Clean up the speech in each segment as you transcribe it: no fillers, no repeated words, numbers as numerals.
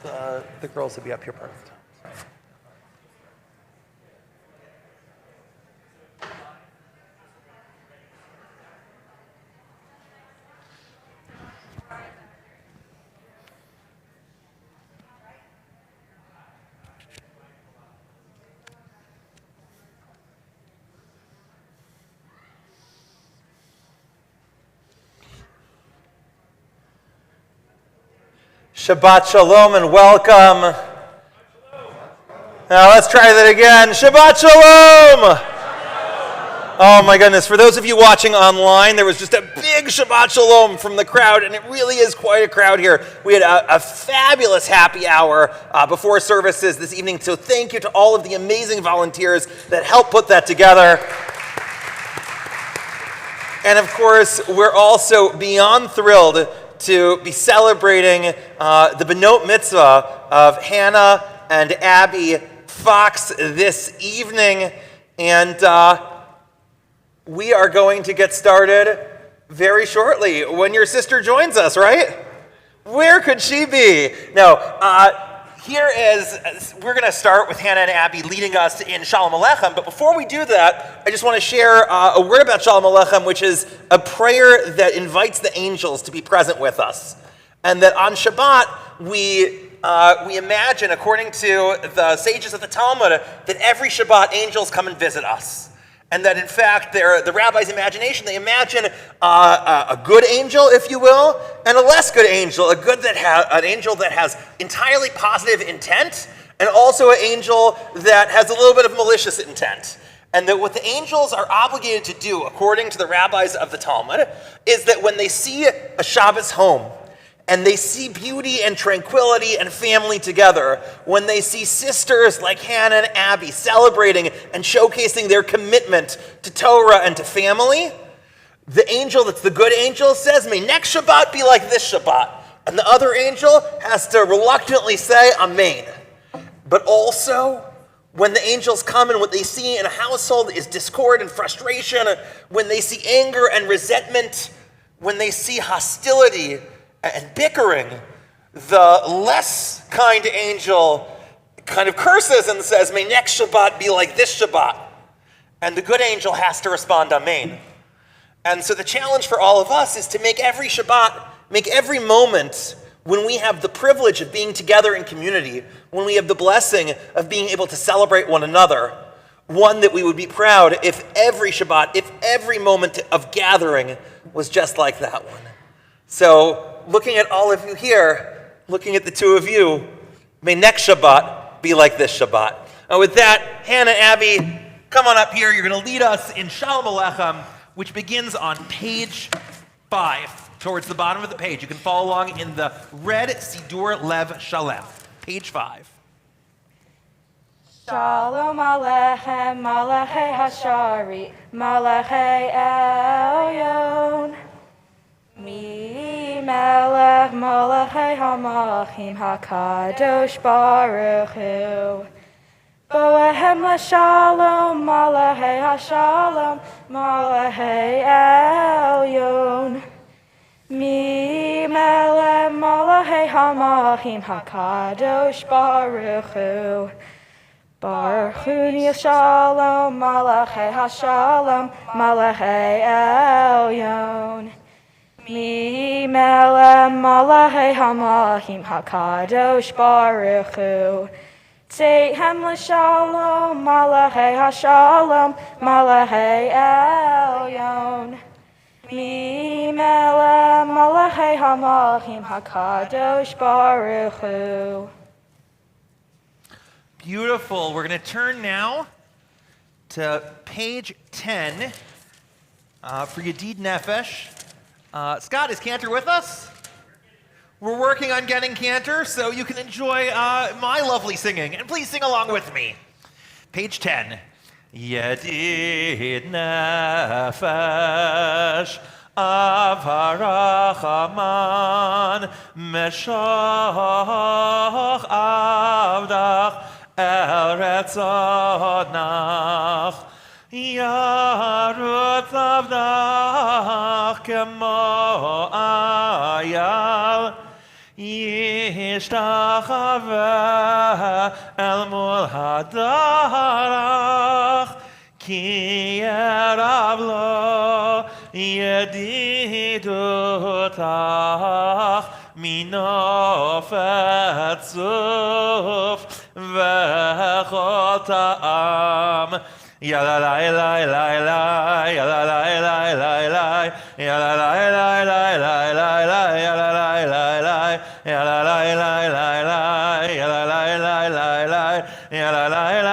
the girls will be up here first. Shabbat Shalom and welcome. Now let's try that again. Shabbat Shalom! Oh my goodness, for those of you watching online, there was just a big Shabbat Shalom from the crowd, and it really is quite a crowd here. We had a fabulous happy hour before services this evening, so thank you to all of the amazing volunteers that helped put that together. And of course, we're also beyond thrilled to be celebrating the Benot Mitzvah of Hannah and Abby Fox this evening. And we are going to get started very shortly when your sister joins us, right? Where could she be? No, we're going to start with Hannah and Abby leading us in Shalom Aleichem. But before we do that, I just want to share a word about Shalom Aleichem, which is a prayer that invites the angels to be present with us. And that on Shabbat, we imagine, according to the sages of the Talmud, that every Shabbat angels come and visit us. And that, in fact, the rabbi's imagination, they imagine a good angel, if you will, and a less good angel, an angel that has entirely positive intent, and also an angel that has a little bit of malicious intent. And that what the angels are obligated to do, according to the rabbis of the Talmud, is that when they see a Shabbos home, and they see beauty and tranquility and family together, when they see sisters like Hannah and Abby celebrating and showcasing their commitment to Torah and to family, the angel that's the good angel says, may next Shabbat be like this Shabbat. And the other angel has to reluctantly say, Amen. But also, when the angels come and what they see in a household is discord and frustration, when they see anger and resentment, when they see hostility and bickering, the less kind angel kind of curses and says, may next Shabbat be like this Shabbat. And the good angel has to respond, Amen. And so the challenge for all of us is to make every Shabbat, make every moment when we have the privilege of being together in community, when we have the blessing of being able to celebrate one another, one that we would be proud if every Shabbat, if every moment of gathering was just like that one. So, looking at all of you here, looking at the two of you, may next Shabbat be like this Shabbat. And with that, Hannah, Abby, come on up here. You're going to lead us in Shalom Aleichem, which begins on page 5, towards the bottom of the page. You can follow along in the red Sidur Lev Shalem, page 5. Shalom Aleichem, Malachei Hashari, Malachei Elyon. Mi melech malachei hamachim hakadosh baruch hu. Boahem l'shalom malachei hashalom malachei elyon. Mi melech malachei hamachim hakadosh baruch hu. Baruch hu shalom malachei hashalom malachei elyon. Mi melech malachei hamachim hakadosh baruch hu. Teihem l'shalom malachei hashalom malachei elyon. Mi melech malachei hamachim hakadosh baruch hu. Beautiful. We're going to turn now to page 10 for Yedid Nefesh. Scott, is Cantor with us? We're working on getting Cantor, so you can enjoy my lovely singing. And please sing along with me. Page 10. Yedid Nefesh Avarachaman Meshach Avdach Eretz Adnach Yarutz Avdach Kemo Ayal Yishtachava el mol hadarach ki yerav lo yedidutach minofet zuf v'chol ta'am. Yala la la la la, yala la la la la, yala la la la la la la, yala la la la, yala la la la la, yala la la la la, yala la la la la la, yala la la la, yala la la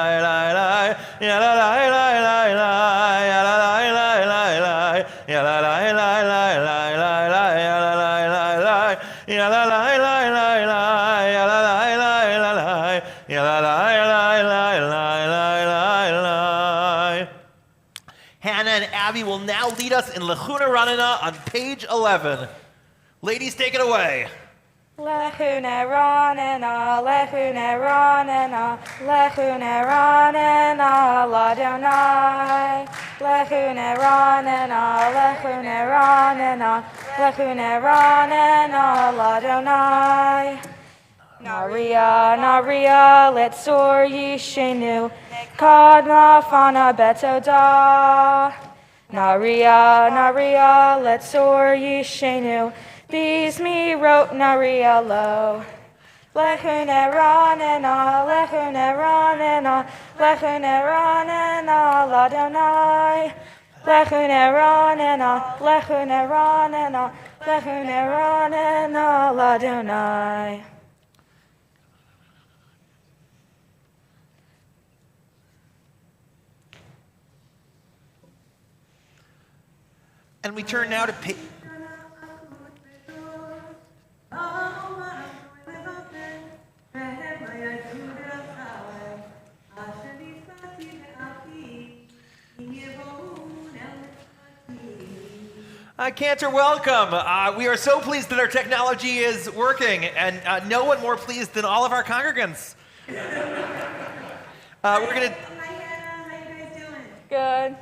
la la, yala la la la la, yala la la la la la, yala la la la, yala la la la la, yala la la la la, yala la Hannah and Abby will now lead us in Lechuna Ranana on page 11. Ladies, take it away. Lechuna Ranana, Lechuna Ranana, Lechuna Ranana, Ladonai. Lechuna Ranana, Lechuna Ranana, Lechuna Ranana, Ladonai. Naria, Naria, Letzor Yishenu, Kadma Fana Betoda. Naria, Naria, Letzor Yishenu, Bismi wrote Naria lo. Lechune Ranana, Lechune Ranana, Lechune Ranana, Ladonai. Lechune Ranana, Lechune Ranana, Lechune Ranana, Ladonai. And we turn now to page... Cantor, welcome. We are so pleased that our technology is working, and no one more pleased than all of our congregants. We're going to... How you guys doing? Good.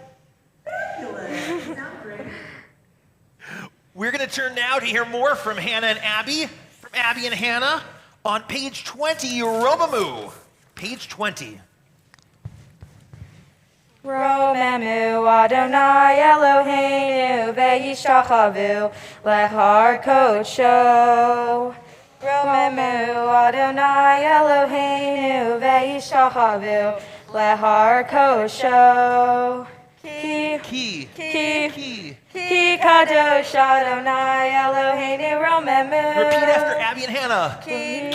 Fabulous. You sound great. We're going to turn now to hear more from Hannah and Abby, from Abby and Hannah, on page 20, Romamu. Page 20. Romemu Adonai Eloheinu ve'yishachavu lehar kodsho. Romemu Adonai Eloheinu ve'yishachavu lehar kodsho. Key. Ki kadosh Adonai Eloheinu romemu. Repeat after Abby and Hannah. Ki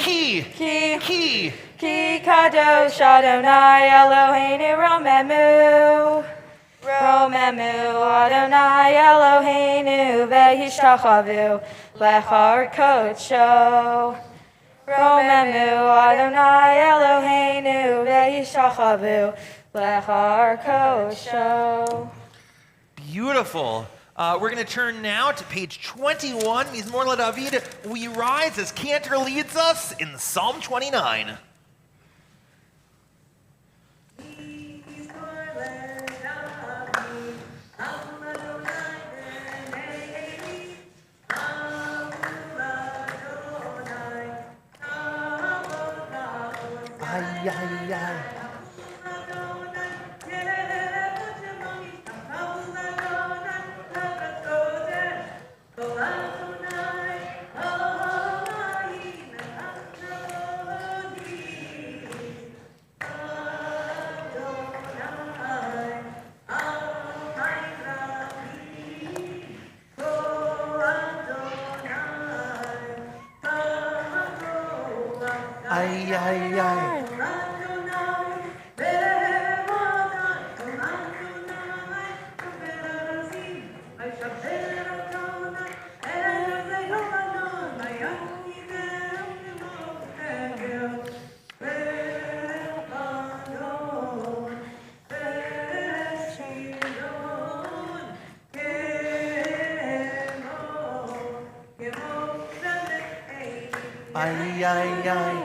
Key. kadosh Adonai Eloheinu romemu. Romemu Adonai Eloheinu ve'yishachavu lehar kodsho. Romemu Adonai Eloheinu ve'yishachavu lehar kodsho. Beautiful. We're going to turn now to page 21, Mizmor LaDavid. We rise as Cantor leads us in Psalm 29. Ay, ay, ay. Ay, ay, ay. Ay, ay, ay.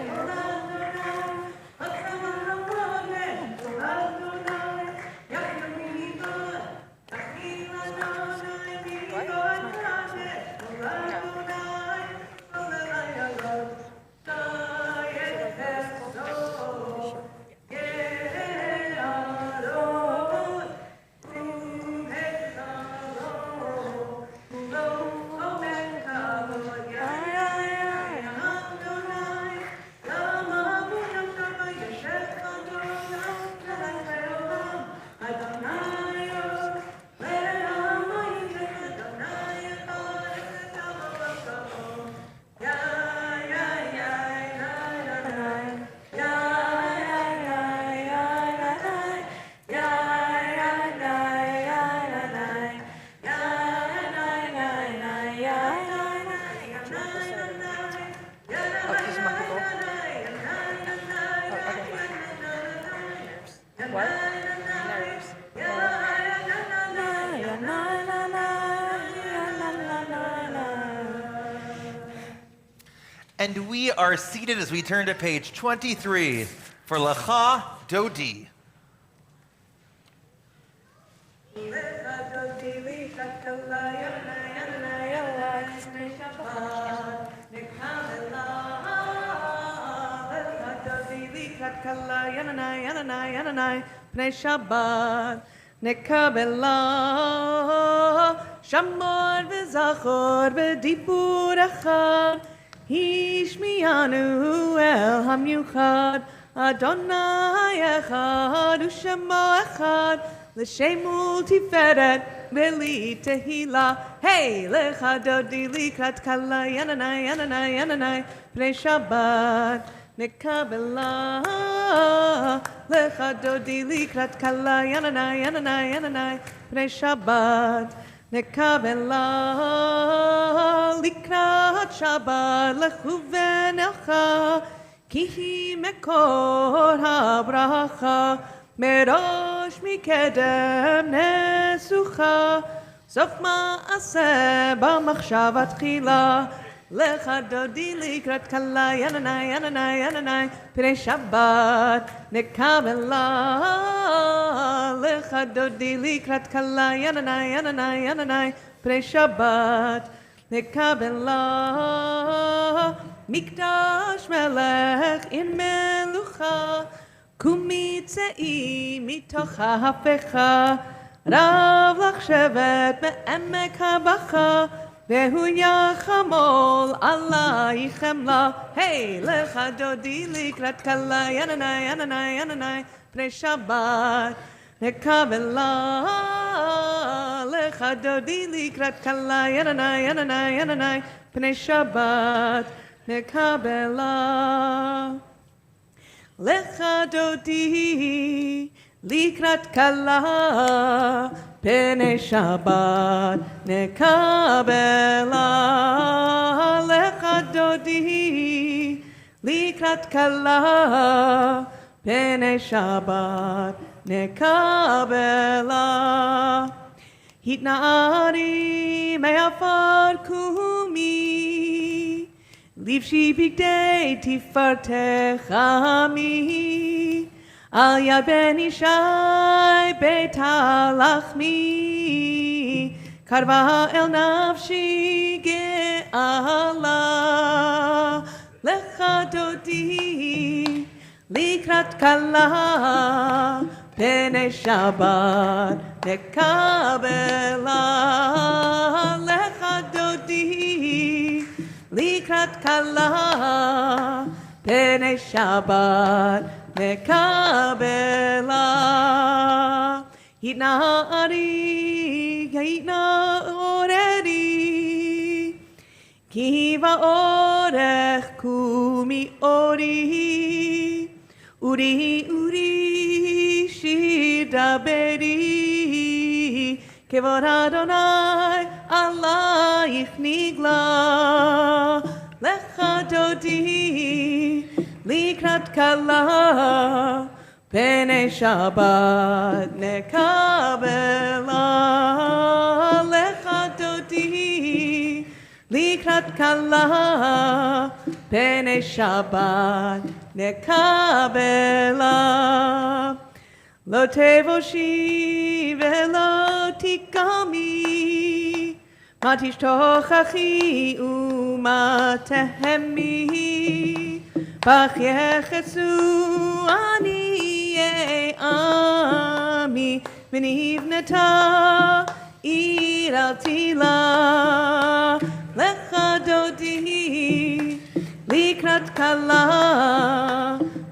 And we are seated as we turn to page 23 for Lecha Dodi. Pnei Shabbat nekabela shamor v'zachor v'dibur echad hishmiyanu el hamyuchad Adonai echad u'shemo echad l'shemu tiferet v'li tehila hey lecha dodi likrat kala yananai yananai yananai pnei Shabbat nekabela lecha dodi likrat kala yananai yananai yananai pnei Shabbat nekabela likrat Shabbat lechuvenecha ki hi mekor habracha merosh mikedem nesucha sof ma'aseh b'machshavat tchila Lecha dodi likrat kala yananai yananai yananai pnei Shabbat nekabela Lecha dodi likrat kala yananai yananai yananai pnei Shabbat nekabela Mikdash melech in melucha kumitzei mitoch ha'hafecha Rav lach shevet me'emek habacha Vehu yachamol alaychem la Hey lecha dodi likrat kala yananai yananai yananai pnei Shabbat nekabela lecha dodi likrat kala yananai yananai yananai pnei Shabbat nekabela lecha dodi likrat kala pnei Shabbat nekabela lecha dodi likrat kala pnei Shabbat nekabela hitna'ari me'afar kumi livshi bigdei tifartecha mi Al yad ben Ishai beit halachmi Karva el nafshi ge'ala Lecha dodi likrat kala Pnei Shabbat nekabela Lecha dodi likrat kala Pnei Shabbat nekabela hitna oreri kiva orech kumi ori uri shidaberi kevod Adonai alayich nigla lecha dodi likrat kala pnei Shabbat nekabela lecha dodi likrat kala pnei Shabbat nekabela lo tevoshi velo tikami matishtochachi umatehemi Bach yechesu aniyei ami v'nivneta ir al tila lecha dodi likrat kala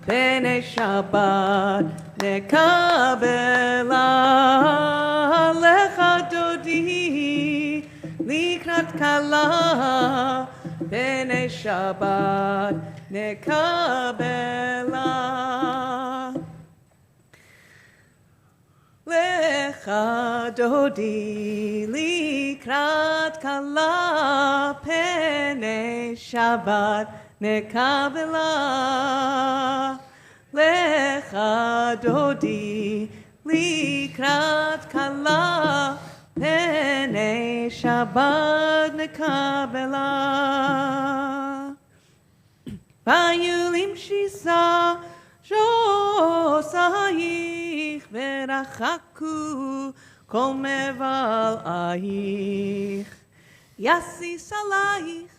pnei Shabbat nekabela lecha dodi likrat kala pnei Shabbat nekabela lecha dodi likrat kala pnei Shabbat nekabela lecha dodi likrat kala pnei Shabbat nekabela ויולים שישה שוסייך ורחקו כל מבלעייך. יסיס עלייך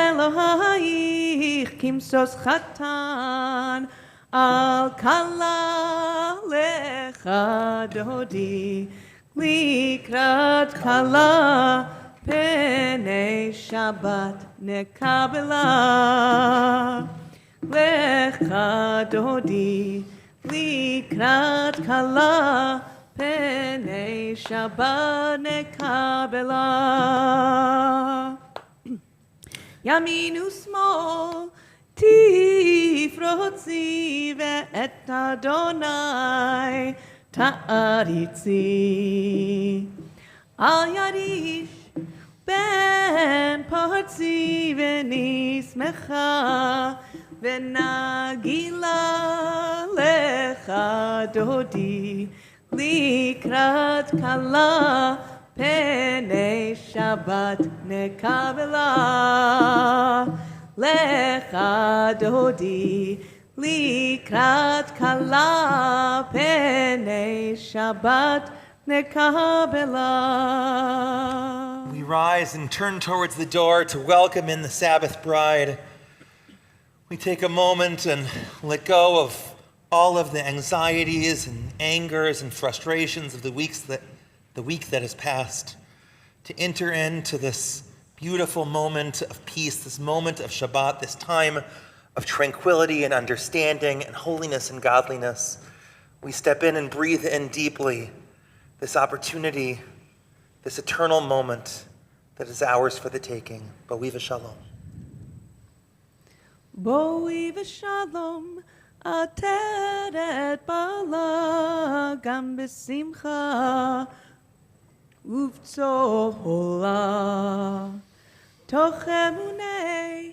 אלוהייך כמשוש חתן על כלה לך דודי לקראת כלה פני שבת נקבלה. לך דודי לקראת כלה פני שבת נקבלה. ימין ושמאל תפרוצי ואת אדוני תעריצי. אל יריש בן פרצי ונשמחה ונגילה לך דודי לקראת כלה פני שבת נקבלה. לך דודי לקראת כלה פני שבת נקבלה. We rise and turn towards the door to welcome in the Sabbath bride. We take a moment and let go of all of the anxieties and angers and frustrations of the week that has passed, to enter into this beautiful moment of peace, this moment of Shabbat, this time of tranquility and understanding and holiness and godliness. We step in and breathe in deeply this opportunity, this eternal moment that is ours for the taking. Boi v'shalom. בואי ושלום עטרת בעלה גם בשמחה ובצהלה. תוך אמוני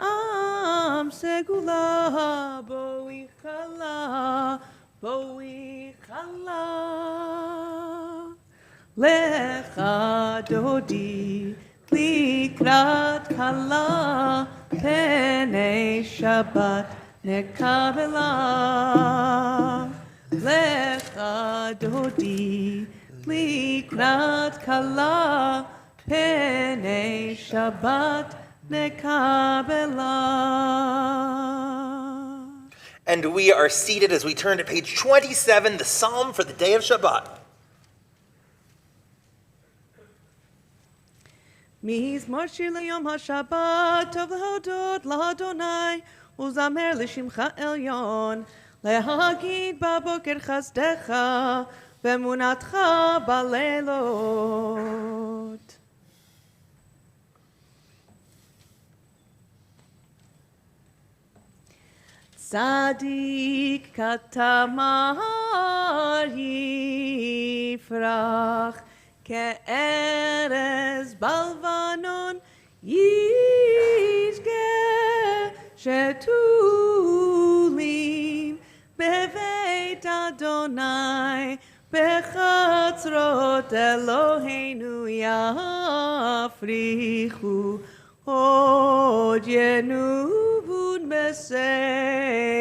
עם סגולה בואי חלה בואי חלה. לך דודי לקראת כלה פני שבת נקבלה. לך דודי לקראת כלה פני שבת נקבלה. And we are seated as we turn to page 27, the Psalm for the day of Shabbat. מזמור שיר ליום השבת, טוב להודות לאדוני, ולזמר לשמך עליון, להגיד בבוקר חסדך, ואמונתך בלילות. צדיק כתמר יפרח, כארז בלבנון ישגה, שתולים בבית אדוני, בחצרות אלוהינו יפריחו, עוד ינובון בשיבה,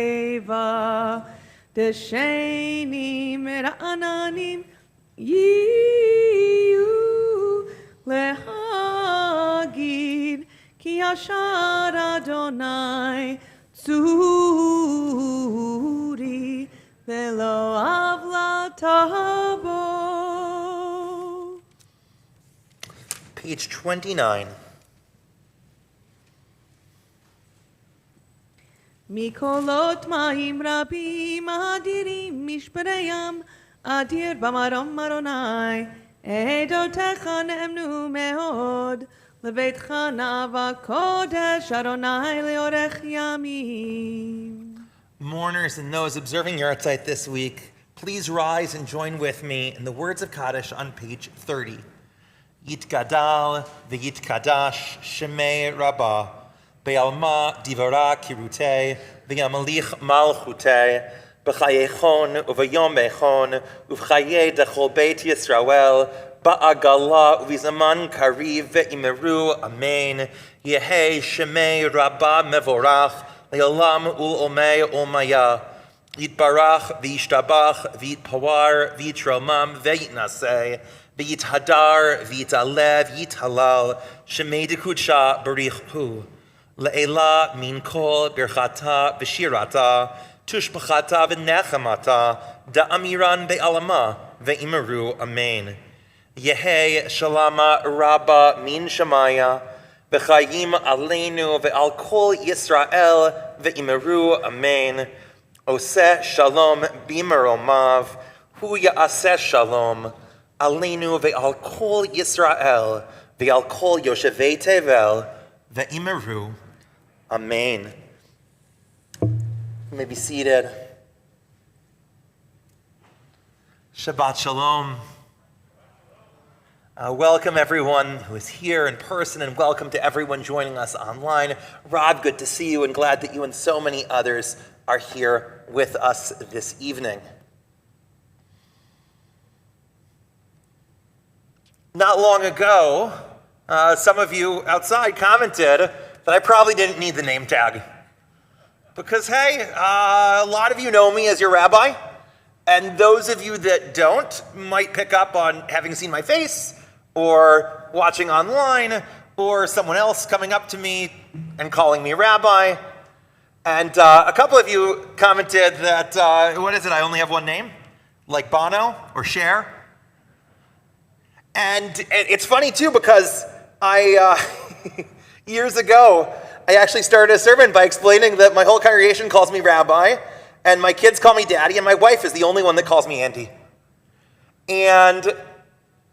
דשנים רעננים יהיו להגיד כי ישר אדוני צורי ולא עוולתה בו. Page 29. מקולות מים רבים אדירים משבריים, אדיר במרום מרוני, עדותיך נאמנו מאוד, לביתך נאווה קודש אדוני לאורך ימים. Mourners and those observing Yartzeit this week, please rise and join with me in the words of Kaddish on page 30. Yitgadal v'yitkadash shemei Rabbi, be'alma divara kirutei, v'yamelich malchutei, b'chayechon uv'yom bechon, uv'chaye dechol beit Yisrael, ba'agala uvizaman kariv ve'imeru amen. Yehei shemei rabba mevorach le'olam ul'omei olmaya. Yitbarach v'yishtabach v'yitpawar v'yitromam v'yitnaseh v'yithadar v'yitalev v'yithalal shemei dekudsha barichu le'ela min kol birchata v'shirata tushbachata v'nechamata da'amiran be'alama ve'imeru amen. Yehei shalama rabba min shamaya v'chayim aleinu ve'al kol Yisrael ve'imeru amen. Oseh shalom bimaromav hu ya'aseh shalom aleinu ve'al kol Yisrael ve'al kol yoshevei tevel ve'imeru amen. You may be seated. Shabbat shalom. Welcome everyone who is here in person, and welcome to everyone joining us online. Rob, good to see you, and glad that you and so many others are here with us this evening. Not long ago, some of you outside commented that I probably didn't need the name tag. Because, hey, a lot of you know me as your rabbi, and those of you that don't might pick up on having seen my face, or watching online, or someone else coming up to me and calling me rabbi. And a couple of you commented that, what is it, I only have one name? Like Bono or Cher? And it's funny too, because years ago, I actually started a sermon by explaining that my whole congregation calls me rabbi, and my kids call me daddy, and my wife is the only one that calls me auntie. And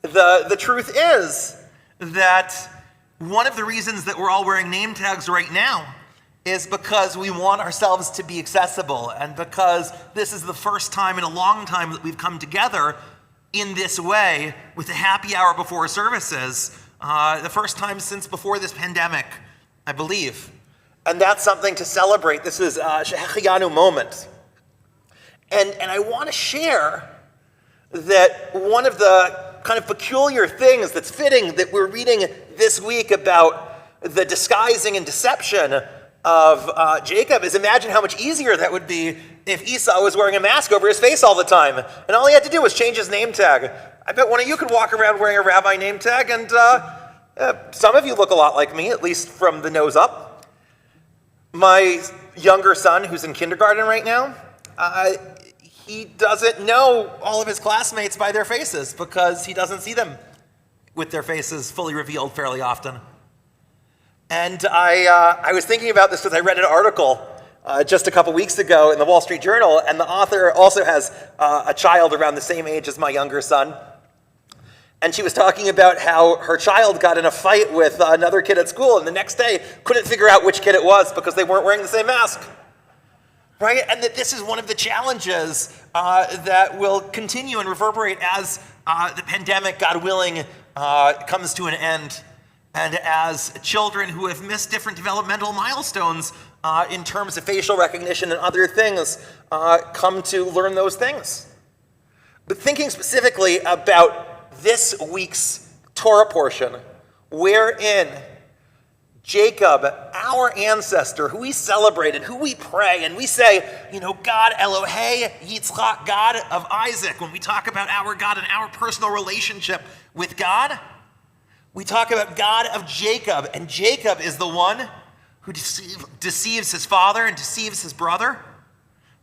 the truth is that one of the reasons that we're all wearing name tags right now is because we want ourselves to be accessible, and because this is the first time in a long time that we've come together in this way with a happy hour before services, the first time since before this pandemic, I believe. And that's something to celebrate. This is a Shehecheyanu moment. And I want to share that one of the kind of peculiar things that's fitting that we're reading this week about the disguising and deception of Jacob is, imagine how much easier that would be if Esau was wearing a mask over his face all the time, and all he had to do was change his name tag. I bet one of you could walk around wearing a rabbi name tag, and some of you look a lot like me, at least from the nose up. My younger son, who's in kindergarten right now, he doesn't know all of his classmates by their faces because he doesn't see them with their faces fully revealed fairly often. And I was thinking about this because I read an article just a couple weeks ago in the Wall Street Journal, and the author also has a child around the same age as my younger son. And she was talking about how her child got in a fight with another kid at school, and the next day couldn't figure out which kid it was because they weren't wearing the same mask. Right? And that this is one of the challenges that will continue and reverberate as the pandemic, God willing, comes to an end. And as children who have missed different developmental milestones in terms of facial recognition and other things come to learn those things. But thinking specifically about this week's Torah portion, wherein Jacob, our ancestor, who we celebrated, who we pray, and we say, God Elohei Yitzchak, God of Isaac, when we talk about our God and our personal relationship with God, we talk about God of Jacob, and Jacob is the one who deceives his father and deceives his brother,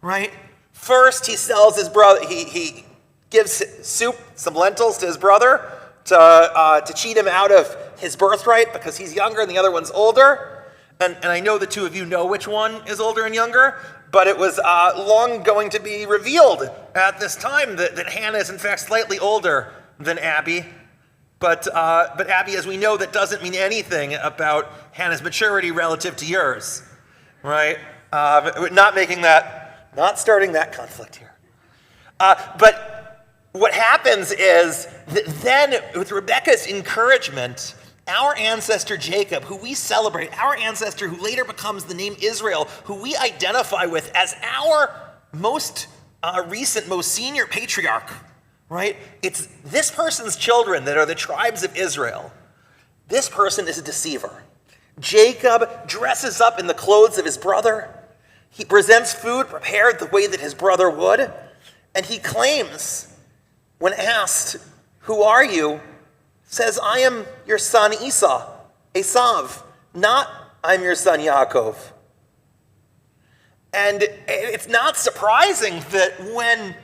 right? First, he sells his brother, he gives soup, some lentils to his brother to cheat him out of his birthright because he's younger and the other one's older. And I know the two of you know which one is older and younger, but it was long going to be revealed at this time that Hannah is in fact slightly older than Abby. But Abby, as we know, that doesn't mean anything about Hannah's maturity relative to yours, right? Not starting that conflict here. But what happens is that then, with Rebekah's encouragement, our ancestor Jacob, who we celebrate, our ancestor who later becomes the name Israel, who we identify with as our most recent, most senior patriarch, right? It's this person's children that are the tribes of Israel. This person is a deceiver. Jacob dresses up in the clothes of his brother. He presents food prepared the way that his brother would. And he claims, when asked, "Who are you?" says, "I am your son Esav, not I'm your son Yaakov." And it's not surprising that when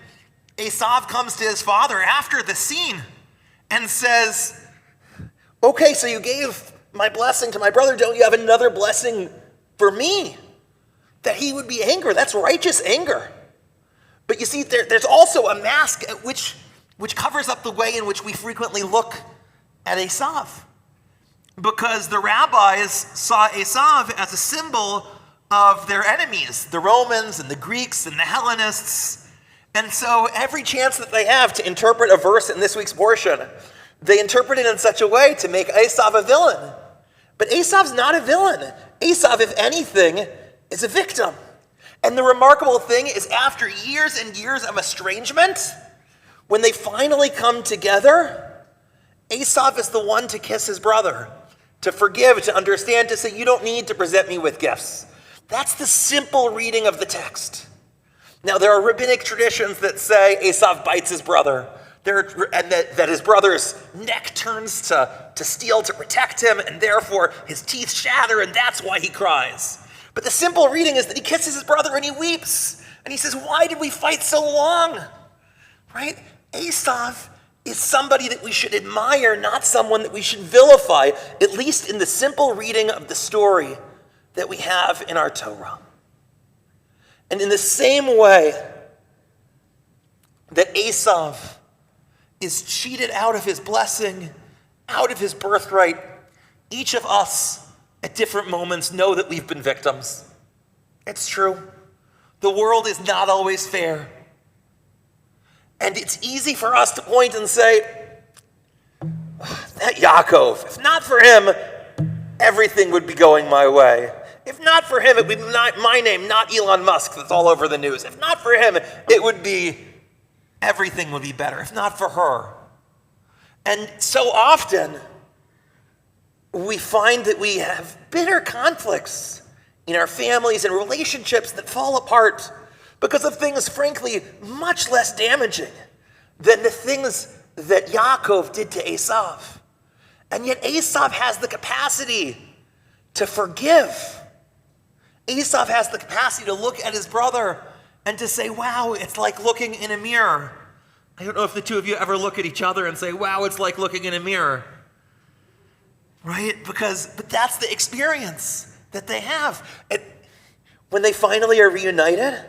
Esav comes to his father after the scene and says, "Okay, so you gave my blessing to my brother, don't you have another blessing for me?" That he would be angry. That's righteous anger. But you see, there's also a mask which covers up the way in which we frequently look at Esav. Because the rabbis saw Esav as a symbol of their enemies, the Romans and the Greeks and the Hellenists. And so every chance that they have to interpret a verse in this week's portion, they interpret it in such a way to make Esav a villain. But Esav's not a villain. Esav, if anything, is a victim. And the remarkable thing is, after years and years of estrangement, when they finally come together, Esav is the one to kiss his brother, to forgive, to understand, to say, "You don't need to present me with gifts." That's the simple reading of the text. Now, there are rabbinic traditions that say Esav bites his brother, and that his brother's neck turns to steel to protect him, and therefore his teeth shatter, and that's why he cries. But the simple reading is that he kisses his brother and he weeps. And he says, "Why did we fight so long?" Right? Esav is somebody that we should admire, not someone that we should vilify, at least in the simple reading of the story that we have in our Torah. And in the same way that Esav is cheated out of his blessing, out of his birthright, each of us at different moments know that we've been victims. It's true. The world is not always fair. And it's easy for us to point and say, "That Yaakov, if not for him, everything would be going my way. If not for him, it would be my name, not Elon Musk, that's all over the news. If not for him, everything would be better. If not for her." And so often, we find that we have bitter conflicts in our families and relationships that fall apart because of things, frankly, much less damaging than the things that Yaakov did to Esav. And yet Esav has the capacity to forgive. Esav has the capacity to look at his brother and to say, "Wow, it's like looking in a mirror." I don't know if the two of you ever look at each other and say, "Wow, it's like looking in a mirror." Right? But that's the experience that they have. When they finally are reunited,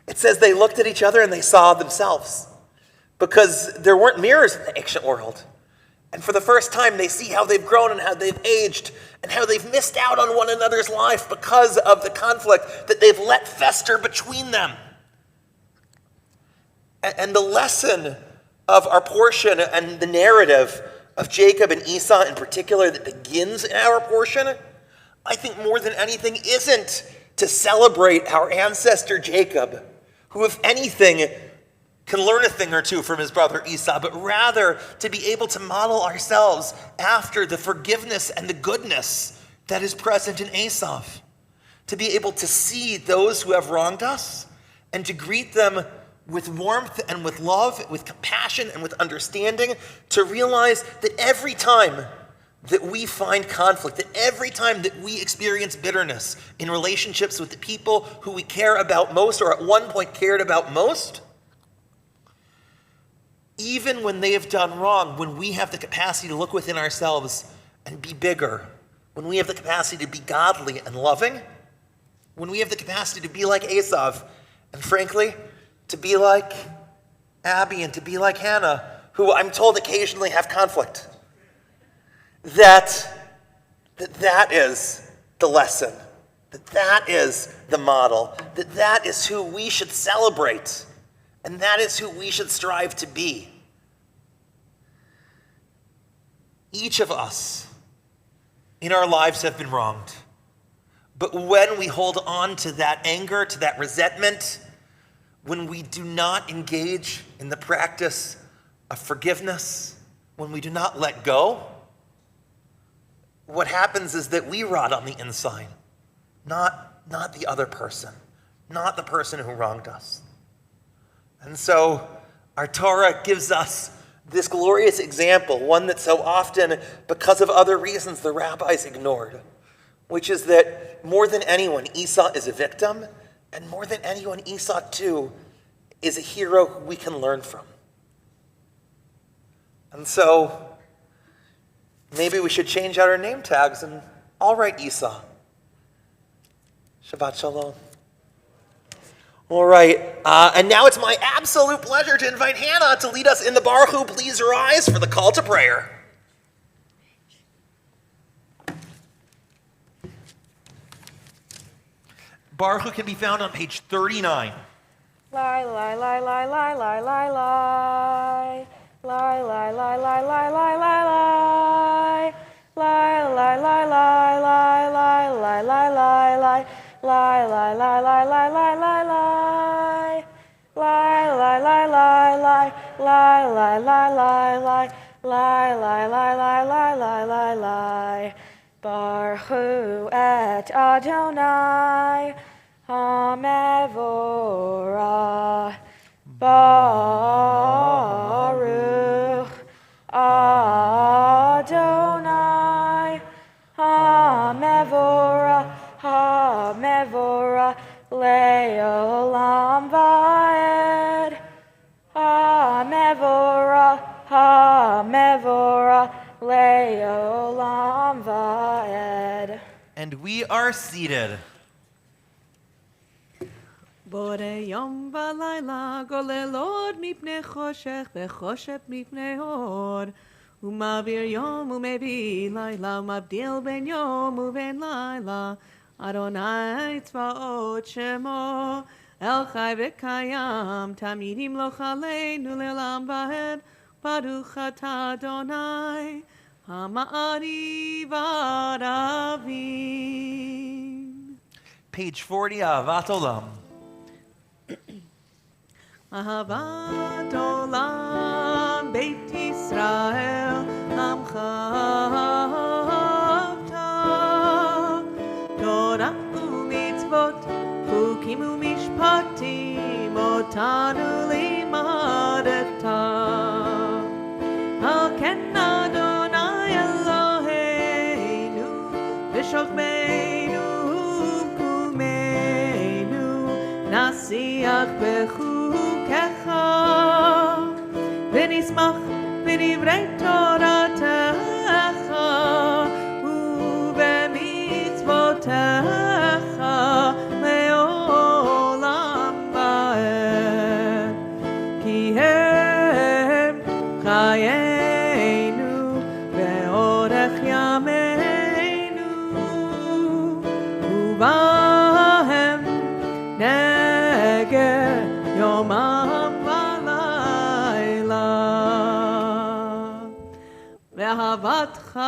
it says they looked at each other and they saw themselves. Because there weren't mirrors in the ancient world. And for the first time, they see how they've grown and how they've aged and how they've missed out on one another's life because of the conflict that they've let fester between them. And the lesson of our portion and the narrative of Jacob and Esau in particular that begins in our portion, I think more than anything isn't to celebrate our ancestor Jacob, who if anything can learn a thing or two from his brother Esau, but rather to be able to model ourselves after the forgiveness and the goodness that is present in Esau. To be able to see those who have wronged us and to greet them with warmth and with love, with compassion and with understanding, to realize that every time that we find conflict, that every time that we experience bitterness in relationships with the people who we care about most or at one point cared about most, even when they have done wrong, when we have the capacity to look within ourselves and be bigger, when we have the capacity to be godly and loving, when we have the capacity to be like Esav, and frankly, to be like Abby and to be like Hannah, who I'm told occasionally have conflict. That is the lesson. That is the model. That is who we should celebrate. And that is who we should strive to be. Each of us in our lives have been wronged. But when we hold on to that anger, to that resentment, when we do not engage in the practice of forgiveness, when we do not let go, what happens is that we rot on the inside, not the other person, not the person who wronged us. And so our Torah gives us this glorious example, one that so often, because of other reasons, the rabbis ignored, which is that more than anyone, Esau is a victim, and more than anyone, Esau too is a hero who we can learn from. And so maybe we should change out our name tags and all right, Esau. Shabbat shalom. All right, and now it's my absolute pleasure to invite Hannah to lead us in the Baruch Hu. Please rise for the call to prayer. Baruch Hu can be found on page 39. Lie, lie, lie, lie, lie, lie, lie, lie. Lie, lie, lie, lie, lie, lie, lie, lie. Lie, lie, lie, lie, lie, lie, lie, lie, lie, lie. Lie, lie, lie, lie, lie, lie, lie, lie. Lie, lie, lie, lie, lie. Lie, lie, lie, lie, lie. Lie, lie, lie, lie, lie, lie, lie, lie. Baruch Hu et Adonai HaMevorah. Baruch Adonai HaMevorah. HaMevorah Le'olam Va'ed. HaMevorah, HaMevorah Le'olam Va'ed. And we are seated. בורא יום ולילה גולל אור מפני חושך וחושך מפני אור ומעביר יום ומביא לילה ומבדיל בין יום ובין לילה אדוני צבאות שמו אל חי וקיים תמיד ימלוך עלינו לעולם ועד ברוך אתה אדוני המעריב ערבים. Page 40, Ahavat Olam. אהבת עולם בית ישראל עמך אהבת תורה ומצוות חוקים ומשפטים אותנו לימדת על כן אדוני אלוהינו ושוכבנו וקומנו נשיח בחוקיך ונשמח בדברי תורתך ובמצוותיך לעולם ועד כי הם חיינו ואורך ימינו ובהם נגר יומם ולילה ואהבתך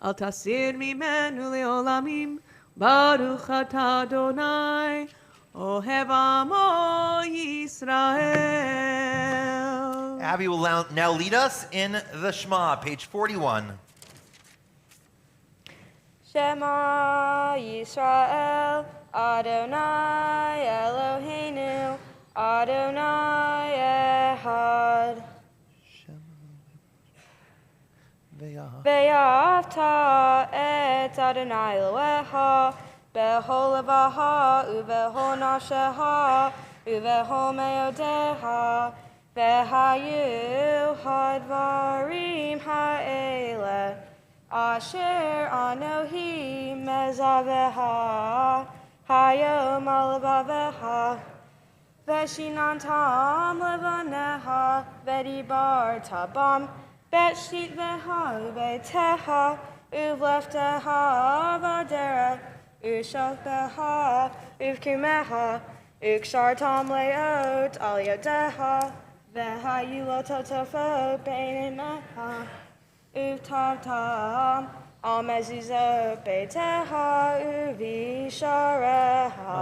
אל תסיר ממנו לעולמים ברוך אתה אדוני אוהב עמו ישראל. Abby will now lead us in the Shema, page 41. Shema Yisrael, Adonai Eloheinu, Adonai Echad. Ve'ahavta et Adonai Elohecha, b'chol levaha, u'b'chol nafshecha, u'b'chol me'odecha, ve'hayu hadvarim ha'eleh, asher anohi mezaveha, hayom alavaveha, ve'shinantam levaneha, ve'dibarta bam, ve'shit veha u'beteha, u'vlefteha v'adera, u'shokbeha, u'vkumeha, u'kshartam le'ot al yodeha, ve'hayu lo totofo be'nemeha, u'tavtam al mezuzot beteha u'vishareha.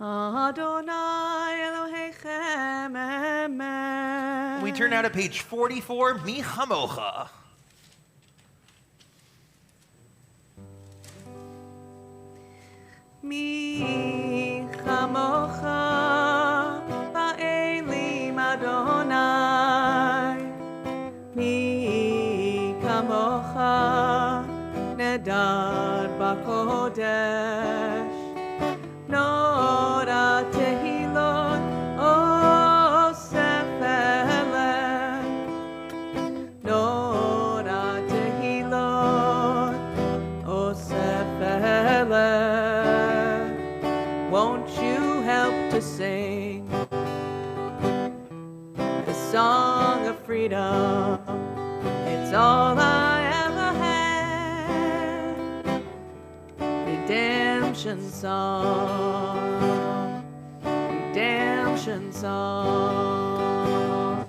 Adonai Elohechem Emet. We turn now to page 44, Mi Chamocha. Mi chamocha ba'elim Adonai. Mi kamocha nedar b'kodesh. Nora tehilot osef eleh. Nora tehilot osef eleh. Won't you help to sing the song of freedom? It's all I ever had. Redemption song, redemption song.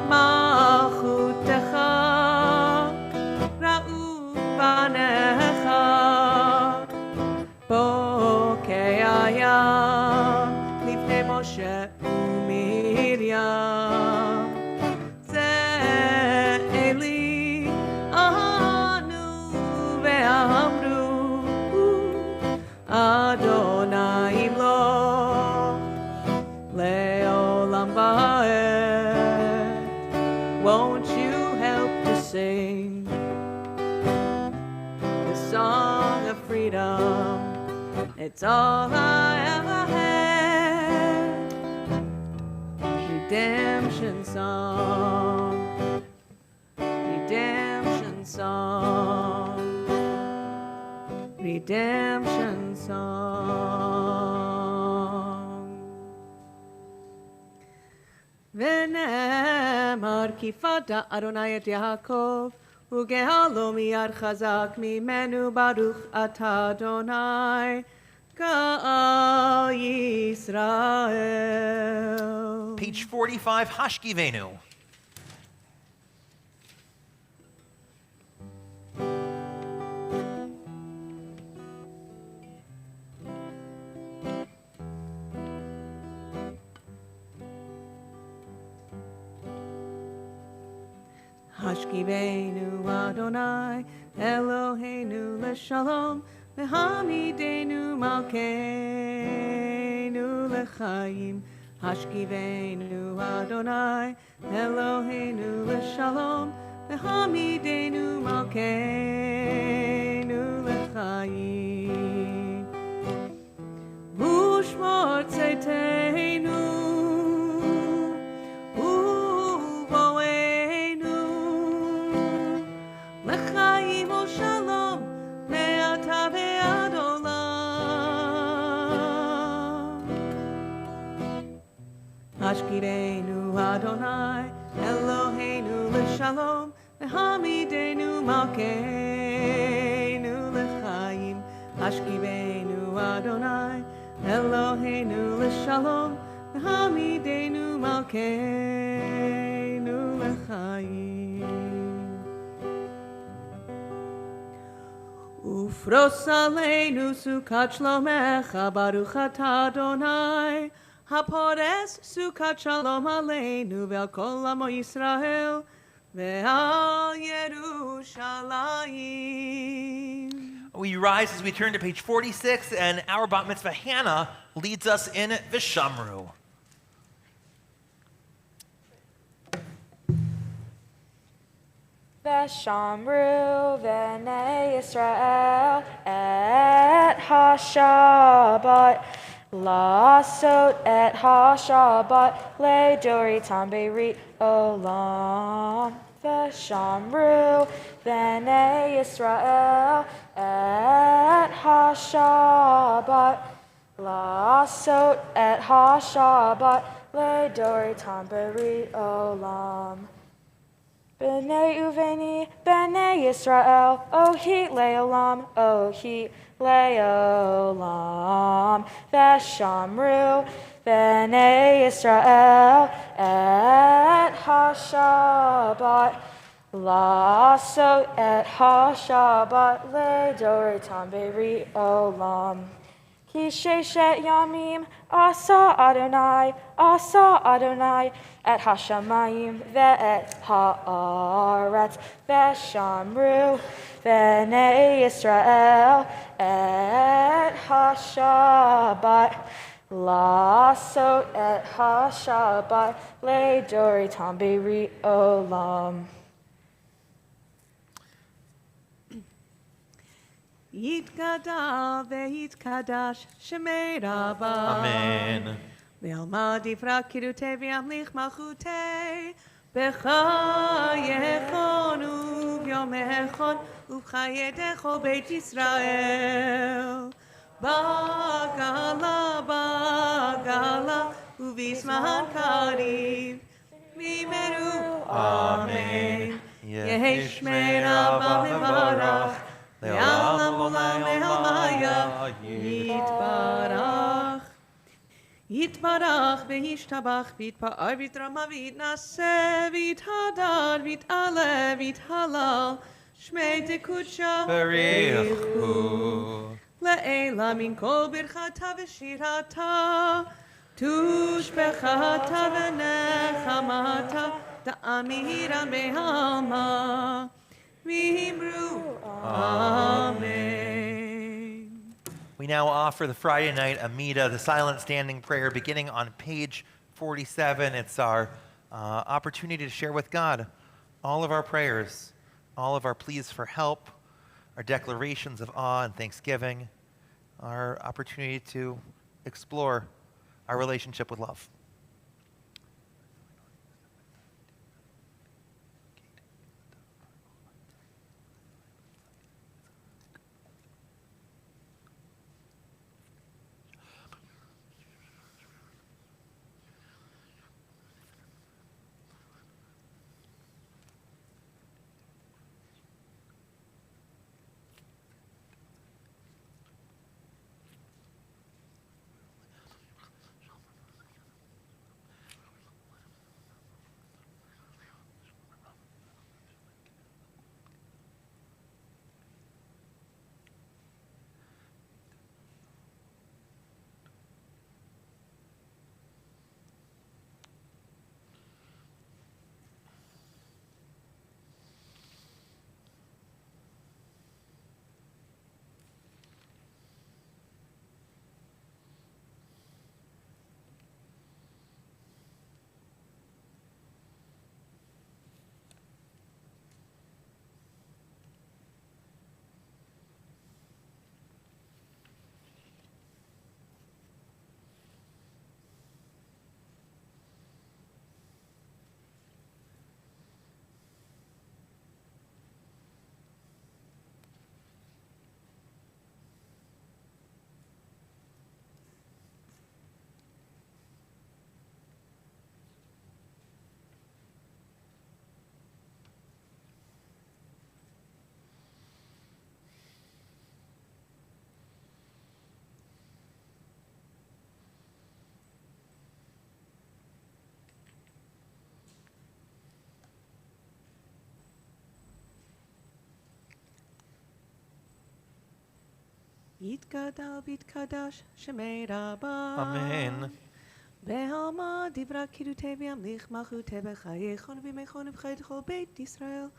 Malchutecha ra'u banecha. Bokei hayam lifnei Moshe uMiriam. Ze Eli anu ve'amru Adonai imloch le'olam va'ed. Won't you help to sing the song of freedom? It's all I ever had. Redemption song, redemption song, redemption song. V'nemar ki fada Adonai et Yaakov ugehalo miyad chazak mimenu baruch atah Adonai Ka'al Yisrael. Page 45, Hashkivenu. Hashkivenu Adonai Eloheinu leshalom V'hamidenu malkeinu lechayim. Hashkivenu Adonai Eloheinu leshalom V'hamidenu malkeinu lechayim. Ushmor tzeiteinu uvoenu lechayim u'shalom me'ata ve'ad olam. Hashkivenu Adonai Eloheinu leshalom V'hamidenu malkeinu lechayim. Hashkivenu Adonai Eloheinu leshalom V'hamidenu malkeinu lechayim. Ufros aleinu sukat shlomecha baruch atah Adonai hapores sukat shalom aleinu ve'al kol amo Yisrael ve'al Yerushalayim. We rise as we turn to page 46, and our bat mitzvah Hannah leads us in Vishamru. Veshamru v'nei Yisrael et ha-Shabbat Lasot et ha-Shabbat le'doritam berit olam. Veshamru v'nei Yisrael et ha-Shabbat Lasot et ha-Shabbat le'doritam berit olam. B'nei uveni, b'nei Yisrael, ohit le'olam, ohit le'olam. Veshamru b'nei Yisrael et ha-Shabbat Lasot et ha-Shabbat le'doritam berit olam. Ki sheshet yamim asa Adonai et hashamayim ve'et haaretz ve'shamru v'nei Yisrael et hashabat Lasot et hashabat le'doritam beri olam. Yitgadal ve'yitkadash shemei Rabbi. Amen. Ve'alma difra kirute ve'amlich malchute b'chayechon u'vyomechon u'chayedecho beit Yisrael. Bagala u'visman kariv mimeru. Amen. Yehi shmei Rabbi mevarach Le'olam olam le'almaya Yitbarach Yitbarach ve'yishtabach V'yitpa'ar v'yitrama v'yitnaseh V'yithadar v'yit'aleh v'yithalal Shmei tekudsha Barichu. Le'ela min kol birchata v'shirata Tushbechata v'nechamata Da'amira be'alma V'himru. Amen. We now offer the Friday night Amida, the silent standing prayer, beginning on page 47. It's our opportunity to share with God all of our prayers, all of our pleas for help, our declarations of awe and thanksgiving, our opportunity to explore our relationship with love. Yitgadal v'yitkadash shemei Rabbi. Amen. Be'alma divra kirute v'yamlich malchute b'chayechon v'mechon v'chayechol beit Yisrael.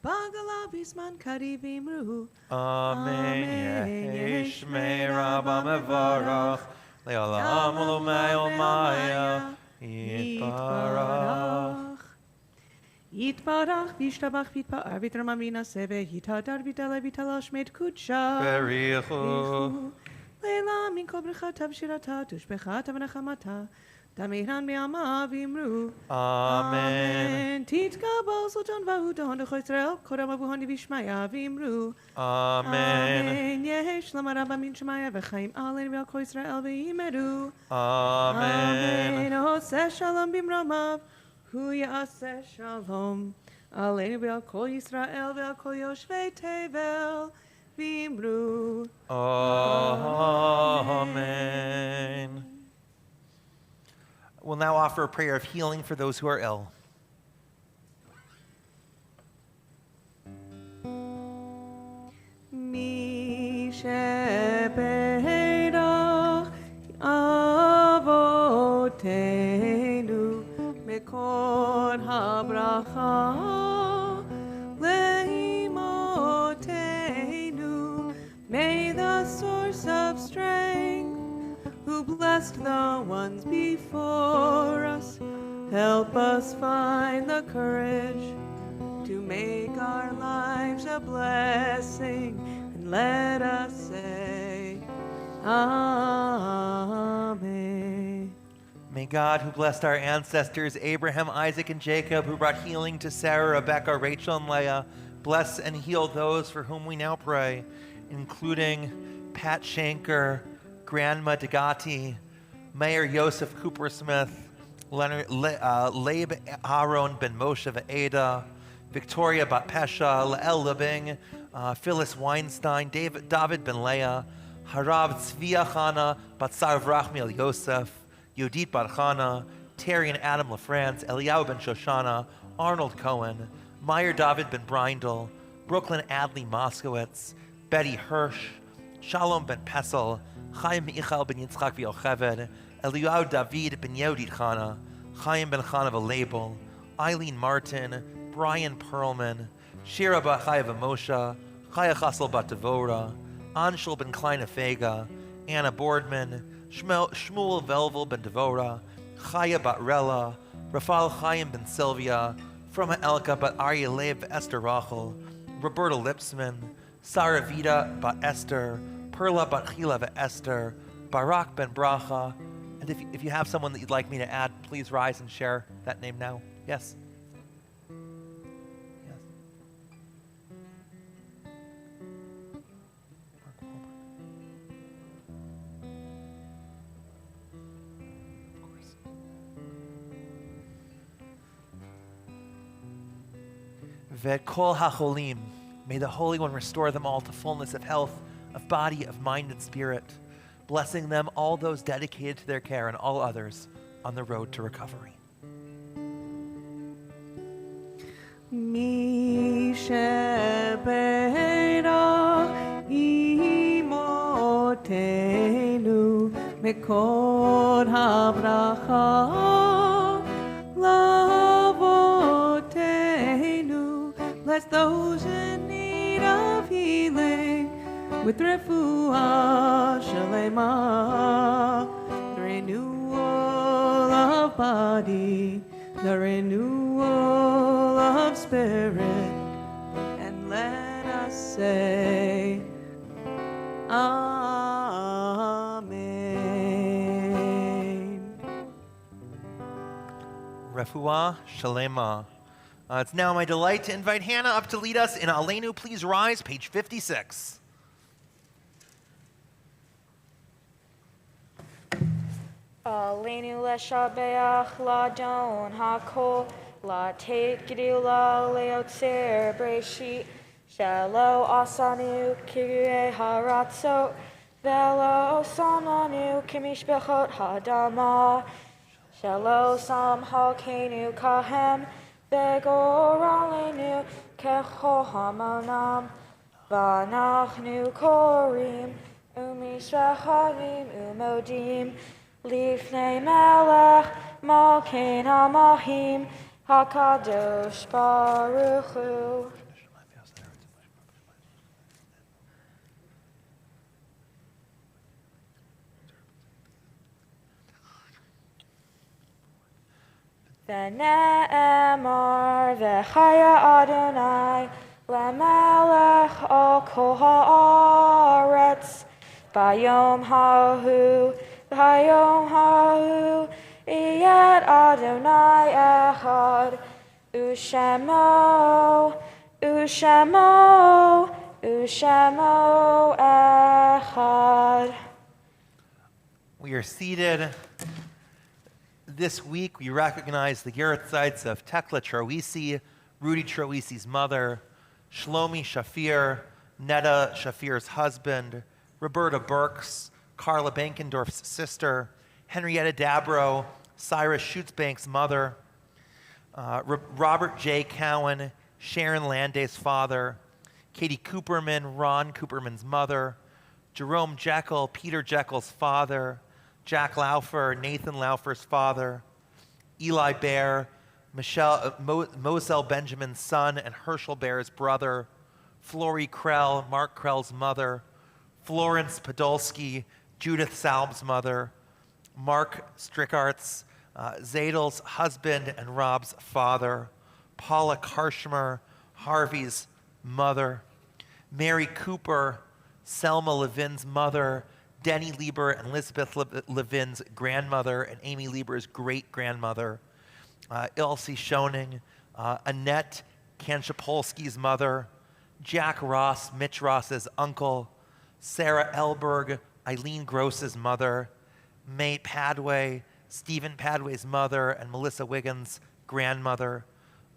Bagala v'zman kariv v'imru. Amen. Yehi shmei Rabbi mevarach le'olam olamei olmaya Yitbarach. Yitbarach v'yishtabach v'yitpa'ar v'yitramam v'yinaseh v'yitadar v'yitale v'yitala shmei tekudsha. Barichu. Leila min kol brechata v'shirata tushbechata v'nechamata Damiran be'alma v'imru. Amen. Titkabal sultan v'ahudon d'cho Yisrael kodam avuhoni v'shmaya v'imru. Amen. Yehesh lama rabba min shmaya v'chaim alein v'al kol Yisrael v'imeru. Amen. Oseh shalom b'mromav hu ya'aseh shalom alein v'al kol Yisrael v'al kol yoshvei tevel v'imru. Amen. We'll now offer a prayer of healing for those who are ill. Mi shebeira habracha leimotenu. May the source of strength, who blessed the ones before us, help us find the courage to make our lives a blessing, and let us say, Amen. May God, who blessed our ancestors, Abraham, Isaac, and Jacob, who brought healing to Sarah, Rebecca, Rachel, and Leah, bless and heal those for whom we now pray, including Pat Shanker, Grandma Degati, Mayor Yosef Coopersmith, Leib Aaron Ben Moshe Ve'eda, Victoria Bat Pesha, Lael Libing, Phyllis Weinstein, David Ben Leah, Harav Tzvia Chana, Batsar Vrachmiel Yosef, Yodit Bar Chana, Terry and Adam LaFrance, Eliyahu Ben Shoshana, Arnold Cohen, Meyer David Ben Brindle, Brooklyn Adley Moskowitz, Betty Hirsch, Shalom Ben Pesel, Chaim Michal Ben Yitzchak V'Yocheved, Eliyahu David Ben Yodit Chana, Chaim Ben Chana V'Label, Eileen Martin, Brian Perlman, Shira Bat Chaya V'Moshe, Chaya Chasel Bat Devora, Anshul Ben Kleine Fega, Anna Boardman, Shmuel Velvel Ben Devora, Chaya Bat Rella, Rafal Chaim Ben Sylvia, Froma Elka Bat Arya Leib Esther Rachel, Roberta Lipsman, Sarah Vida Bat Esther, Perla Bat Chila Esther, Barak Ben Bracha. And if you have someone that you'd like me to add, please rise and share that name now. Yes? Yes. Mark Wahlberg. Of course. Ved kol hacholim. May the Holy One restore them all to fullness of health, of body, of mind, and spirit, blessing them, all those dedicated to their care, and all others on the road to recovery. Mi shebeirach imotenu mekod habracha lavotenu. Bless those in need of healing with refuah shalema, the renewal of body, the renewal of spirit, and let us say, Amen. Refuah Shalema. It's now my delight to invite Hannah up to lead us in Aleinu. Please rise, page 56. Aleinu leshabeach ladon hakol latet gedila leotzer breshit shelo asanu kirei haratzot velo osananu kimishbechot hadama shelo sam halkenu kahem begoralenu kechohamonam vanachnu korim umishrachanim umodim Lifnei melech malkein hamahim hakadosh baruch hu. V'ne'emar v'chaya Adonai lemelech al kol haaretz bayom hahu Hayom hahu iyad Adonai echad ushemo ushemo ushemo echad. We are seated. This week we recognize the Yeritzites of Tekla Troisi, Rudy Troisi's mother, Shlomi Shafir, Netta Shafir's husband, Roberta Burks, Carla Bankendorf's sister, Henrietta Dabrow, Cyrus Schutzbank's mother, Robert J. Cowan, Sharon Landay's father, Katie Cooperman, Ron Cooperman's mother, Jerome Jekyll, Peter Jekyll's father, Jack Laufer, Nathan Laufer's father, Eli Bear, Mosel Benjamin's son and Herschel Bear's brother, Flory Krell, Mark Krell's mother, Florence Podolsky, Judith Salb's mother, Mark Strickart's, Zadel's husband and Rob's father, Paula Karshmer, Harvey's mother, Mary Cooper, Selma Levin's mother, Denny Lieber and Elizabeth Levin's grandmother and Amy Lieber's great-grandmother, Elsie Schoening, Annette Kanchapolsky's mother, Jack Ross, Mitch Ross's uncle, Sarah Elberg, Eileen Gross's mother, May Padway, Stephen Padway's mother and Melissa Wiggins' grandmother,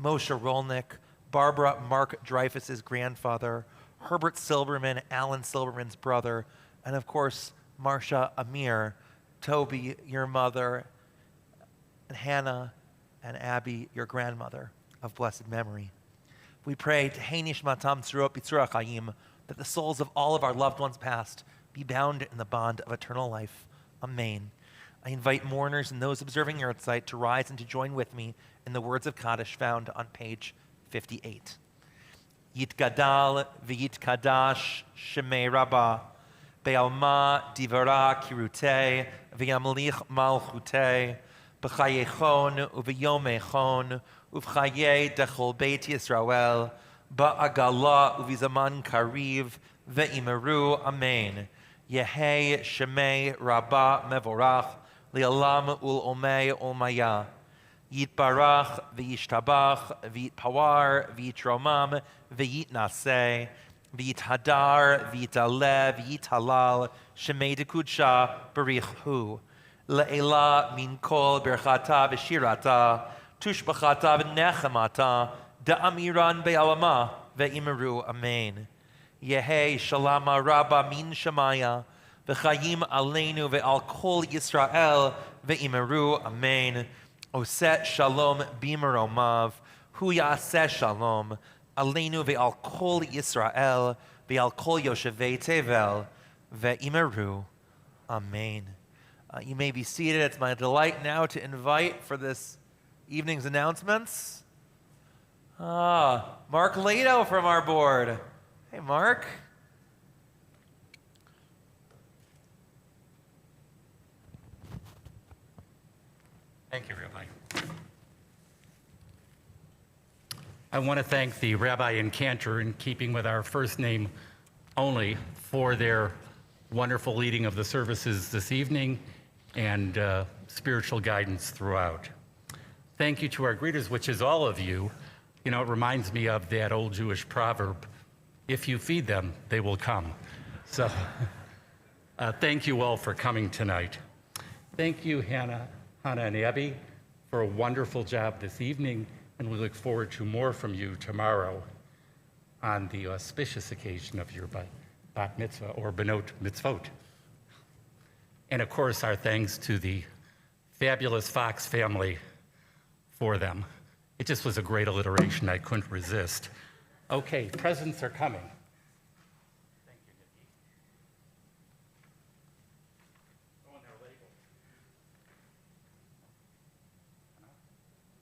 Moshe Rolnick, Barbara Mark Dreyfus's grandfather, Herbert Silberman, Alan Silberman's brother, and of course, Marcia Amir, Toby, your mother, and Hannah and Abby, your grandmother of blessed memory. We pray to Heinish Matam Tzurot B'Tzura Chaim, that the souls of all of our loved ones past be bound in the bond of eternal life. Amen. I invite mourners and those observing Yahrzeit to rise and to join with me in the words of Kaddish found on page 58. Yitgadal v'yitkadash shemei Rabbah, be'alma divara kirutei v'yamlich malchutei, b'chayechon u'v'yomechon u'v'chayei dechol beit Yisrael, ba'agala u'v'zaman kariv ve'imeru. Amen. Yehei shemei Rabbah mevorach, li'alam ul'omei ulmaya. Yitbarach v'yishtabach v'yitpawar v'yitromam v'yitnaseh v'yithadar v'yitaleh v'yithalal shemei dekudsha barichu le'ela min kol berchata v'shirata tushbachata v'nechamata da'amiran be'alama ve'imeru. Amen. Yehei shalama rabba min shamaya v'chayim aleinu ve'al kol Yisrael ve'imeru. Amen. Oset shalom bimeromav, hu yaseh shalom, aleinu ve'al kol Yisrael, ve'al kol yoshevei tevel, ve'imeru. Amen. You may be seated. It's my delight now to invite for this evening's announcements, Mark Lato from our board. Hey, Mark. Thank you, Rabbi. I want to thank the Rabbi and Cantor, in keeping with our first name only, for their wonderful leading of the services this evening and spiritual guidance throughout. Thank you to our greeters, which is all of you. You know, it reminds me of that old Jewish proverb, if you feed them, they will come. So thank you all for coming tonight. Thank you, Hannah and Abby, for a wonderful job this evening, and we look forward to more from you tomorrow on the auspicious occasion of your bat mitzvah or benot mitzvot. And of course, our thanks to the fabulous Fox family for them. It just was a great alliteration. I couldn't resist. Okay, presents are coming. Thank you, Nikki. Oh, and they're labeled.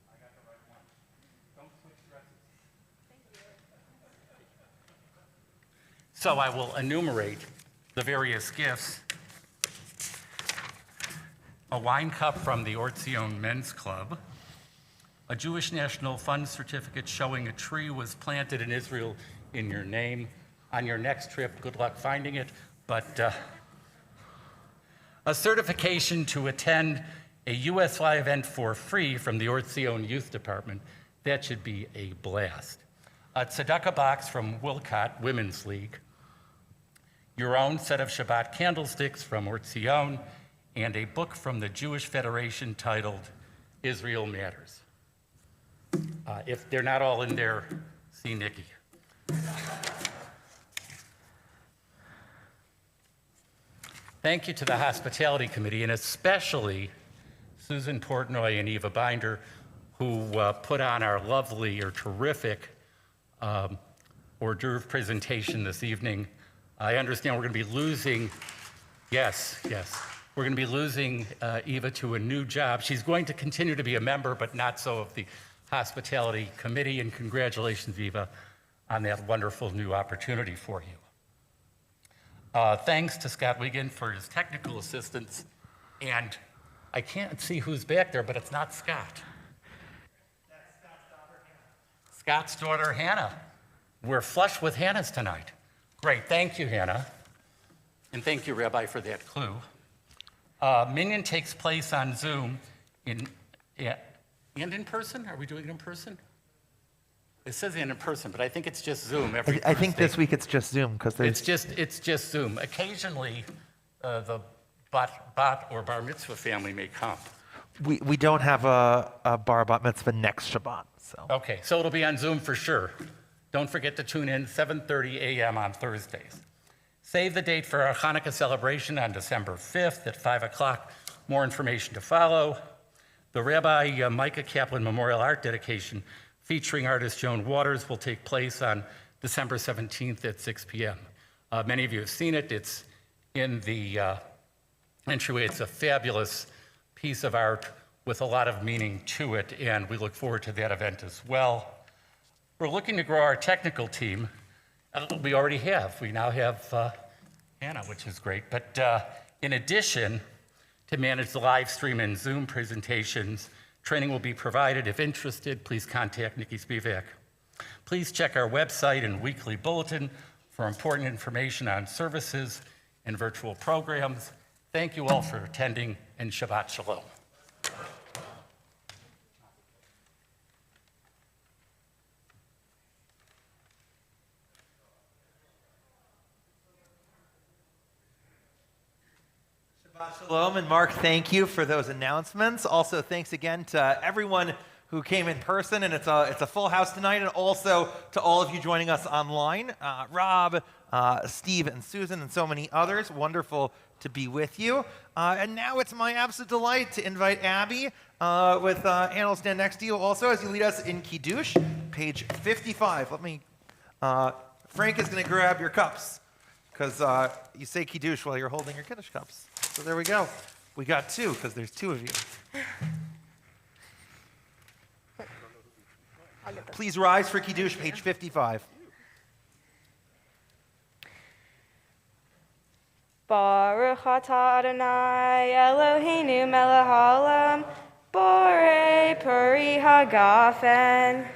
I got the right one. Don't switch dresses. Thank you. So I will enumerate the various gifts. A wine cup from the Or Tzion Men's Club, a Jewish National Fund certificate showing a tree was planted in Israel in your name. On your next trip, good luck finding it, but a certification to attend a USY event for free from the Or Tzion Youth Department. That should be a blast. A tzedakah box from Wilcott Women's League, your own set of Shabbat candlesticks from Or Tzion, and a book from the Jewish Federation titled Israel Matters. If they're not all in there, see Nikki. Thank you to the Hospitality Committee, and especially Susan Portnoy and Eva Binder, who put on our lovely or terrific hors d'oeuvre presentation this evening. I understand we're going to be losing, yes. We're going to be losing Eva to a new job. She's going to continue to be a member, but not so of the Hospitality Committee, and congratulations, Viva, on that wonderful new opportunity for you. Thanks to Scott Wiegand for his technical assistance, and I can't see who's back there, but it's not Scott. Scott's daughter, Hannah. We're flush with Hannahs tonight. Great, thank you, Hannah. And thank you, Rabbi, for that clue. Minyan takes place on Zoom and in person? Are we doing it in person? It says in person, but I think it's just Zoom every I think Thursday. this week it's just Zoom because there's. It's just Zoom. Occasionally, the bat or bar mitzvah family may come. We don't have a bar bat mitzvah next Shabbat. So. Okay, so it'll be on Zoom for sure. Don't forget to tune in 7:30 a.m. on Thursdays. Save the date for our Hanukkah celebration on December 5th at 5 o'clock. More information to follow. The Rabbi Micah Kaplan Memorial Art Dedication featuring artist Joan Waters will take place on December 17th at 6 p.m. Many of you have seen it. It's in the entryway. It's a fabulous piece of art with a lot of meaning to it, and we look forward to that event as well. We're looking to grow our technical team. We already have. We now have Hannah, which is great. But in addition, to manage the live stream and Zoom presentations, training will be provided. If interested, please contact Nikki Spivak. Please check our website and weekly bulletin for important information on services and virtual programs. Thank you all for attending, and Shabbat Shalom. Shalom, and Mark, thank you for those announcements. Also, thanks again to everyone who came in person, and it's a full house tonight, and also to all of you joining us online, Rob, Steve, and Susan, and so many others. Wonderful to be with you. And now it's my absolute delight to invite Abby with Hannah will stand next to you also as you lead us in Kiddush, page 55. Frank is going to grab your cups because you say Kiddush while you're holding your Kiddush cups. So there we go. We got two because there's two of you. Please rise for Kiddush, page 55. Baruch atah Adonai Eloheinu melech haolam borei peri hagafen.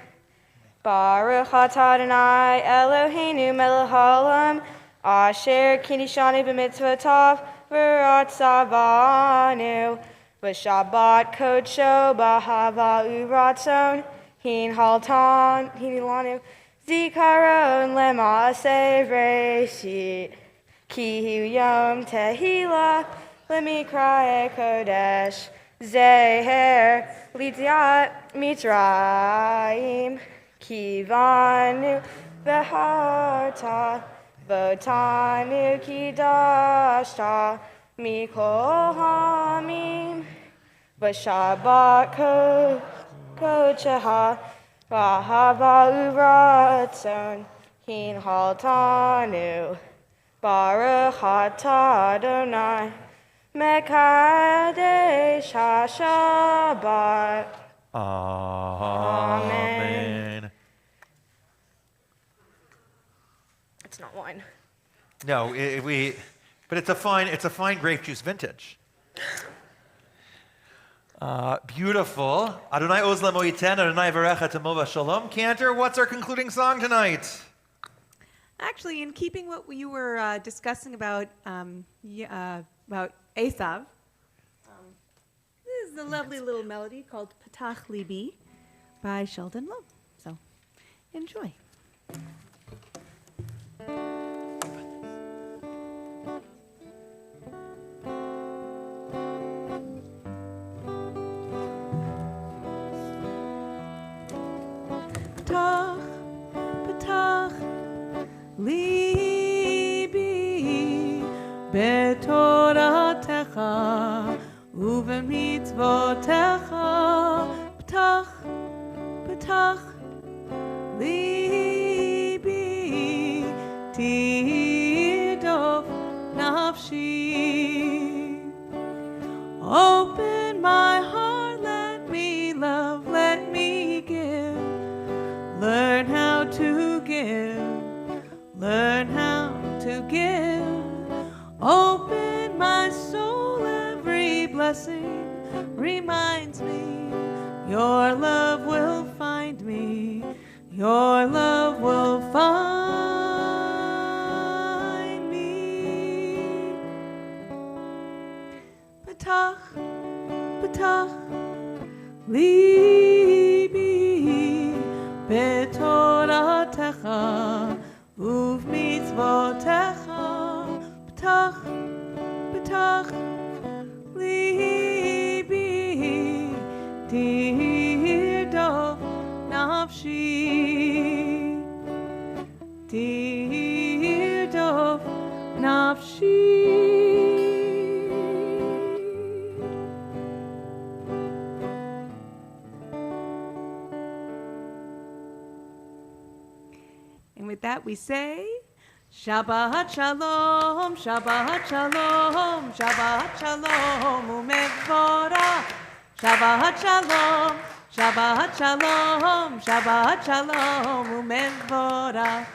Baruch atah Adonai Eloheinu melech haolam asher kinishanu b'mitzvotav v'ratzavanu v'shabbat kodsho b'hava u'ratzon hin lanu zikaron lema'aseh reshit. Ki hu yom tehillah lemikra kodesh zeher lidiat mitzrayim kivanu v'harta votanu kidashta mikol hamim v'shabbat kodesh v'hava u'ratzon hin haltanu Baruch atah Adonai mekadesh haShabbat. Amen. It's not wine. No, but it's a fine grape juice vintage. Beautiful. Adonai oz lemo yiten, Adonai varecha tamo shalom. Cantor, what's our concluding song tonight? Actually, in keeping what you were discussing about Esav, this is a lovely little melody called Patach Libi by Sheldon Lowe. So, enjoy. Patach, Patach Libi betoratecha ubemitzvotecha Patach, Patach Libi tirdof nafshi. Open my heart, let me love, let me give blessing reminds me your love will find me. Your love will find me. Patach, patach, libi, betoratecha, uvmitzvotecha. Patach, patach, libi, tirdov nafshi, tirdov nafshi. And with that we say, Shabbat Shalom, Shabbat Shalom, Shabbat Shalom, Umevorach. Shabbat Shalom, Shabbat Shalom, Shabbat Shalom, Umevorach.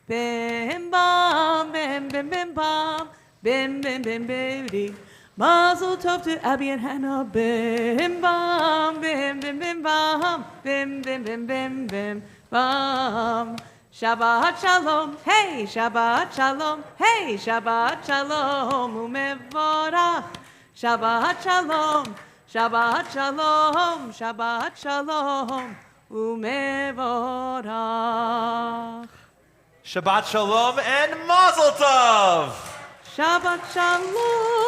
Bim bam, bim bim bim bam, bim bim bim baby. Mazel tov to Abby and Hannah. Bim bam, bim bim bim bam, bim bim bim bim bim bam. Shabbat Shalom, hey, Shabbat Shalom, hey, Shabbat Shalom, Umevorach. Shabbat Shalom, Shabbat Shalom, Shabbat Shalom, Umevorach. Shabbat Shalom and Mazel Tov! Shabbat Shalom.